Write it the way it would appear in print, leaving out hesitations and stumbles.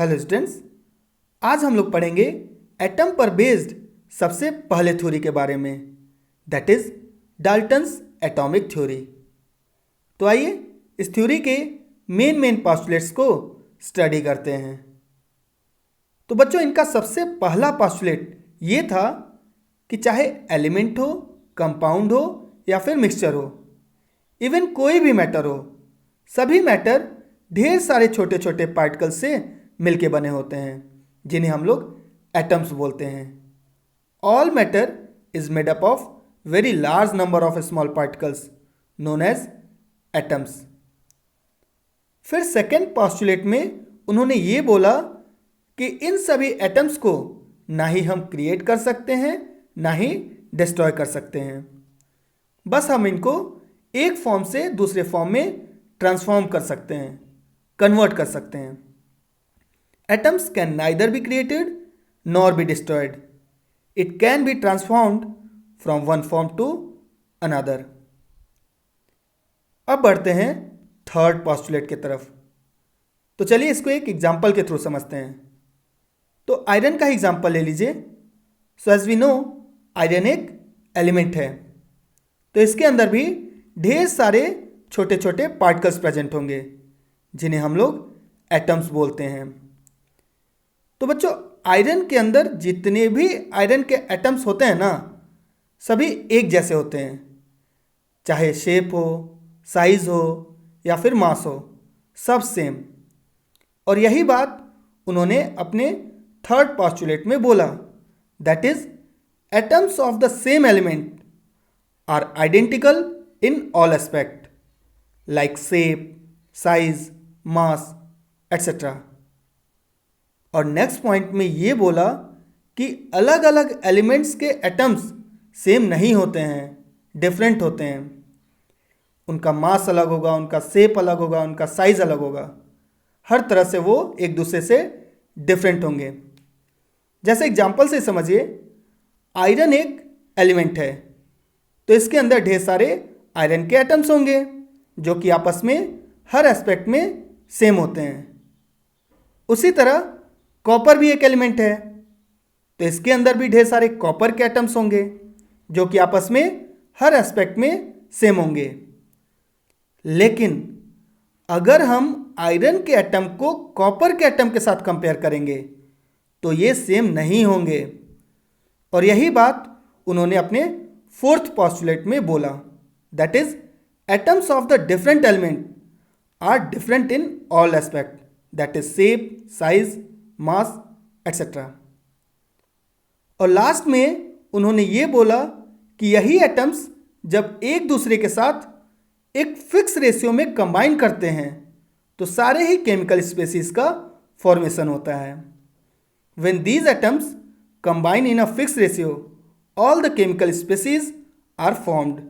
Hello students, आज हम लोग पढ़ेंगे एटम पर बेस्ड सबसे पहले थ्योरी के बारे में, that is Dalton's atomic theory. तो आइए इस थ्योरी के मेन पोस्टुलेट्स को स्टडी करते हैं। तो बच्चों, इनका सबसे पहला पोस्टुलेट ये था कि चाहे एलिमेंट हो, कंपाउंड हो या फिर मिक्सचर हो, इवन कोई भी मैटर हो, सभी मैटर ढेर सारे छोटे छोटे पार्टिकल से मिलके बने होते हैं, जिन्हें हम लोग एटम्स बोलते हैं। All matter is made up of very large number of small particles known as atoms. फिर सेकेंड पोस्टुलेट में उन्होंने ये बोला कि इन सभी एटम्स को ना ही हम क्रिएट कर सकते हैं ना ही डिस्ट्रॉय कर सकते हैं, बस हम इनको एक फॉर्म से दूसरे फॉर्म में ट्रांसफॉर्म कर सकते हैं, कन्वर्ट कर सकते हैं। Atoms can neither be created nor be destroyed. It can be transformed from one form to another. अब बढ़ते हैं थर्ड पोस्टुलेट की तरफ। तो चलिए इसको एक एग्जाम्पल के थ्रू समझते हैं। तो आयरन का एग्जाम्पल ले लीजिए। So as we know, iron एक एलिमेंट है, तो इसके अंदर भी ढेर सारे छोटे छोटे पार्टिकल्स प्रेजेंट होंगे, जिन्हें हम लोग एटम्स बोलते हैं। तो बच्चों, आयरन के अंदर जितने भी आयरन के एटम्स होते हैं ना, सभी एक जैसे होते हैं, चाहे शेप हो, साइज हो या फिर मास हो, सब सेम। और यही बात उन्होंने अपने थर्ड पोस्टुलेट में बोला, that is atoms of the same element are identical in all aspect like shape, size, mass etcetera. और नेक्स्ट पॉइंट में ये बोला कि अलग अलग एलिमेंट्स के एटम्स सेम नहीं होते हैं, डिफरेंट होते हैं। उनका मास अलग होगा, उनका शेप अलग होगा, उनका साइज अलग होगा, हर तरह से वो एक दूसरे से डिफरेंट होंगे। जैसे एग्जांपल से समझिए, आयरन एक एलिमेंट है, तो इसके अंदर ढेर सारे आयरन के एटम्स होंगे जो कि आपस में हर एस्पेक्ट में सेम होते हैं। उसी तरह कॉपर भी एक एलिमेंट है, तो इसके अंदर भी ढेर सारे कॉपर के एटम्स होंगे जो कि आपस में हर एस्पेक्ट में सेम होंगे। लेकिन अगर हम आयरन के एटम को कॉपर के एटम के साथ कंपेयर करेंगे तो ये सेम नहीं होंगे। और यही बात उन्होंने अपने फोर्थ पोस्टुलेट में बोला, that is atoms of the different element are different in all aspect, that is shape, size, mass etcetera. और लास्ट में उन्होंने ये बोला कि यही एटम्स जब एक दूसरे के साथ एक फिक्स रेशियो में कंबाइन करते हैं तो सारे ही केमिकल स्पेसीज का फॉर्मेशन होता है। When these atoms combine in a fix ratio, all the chemical species are formed.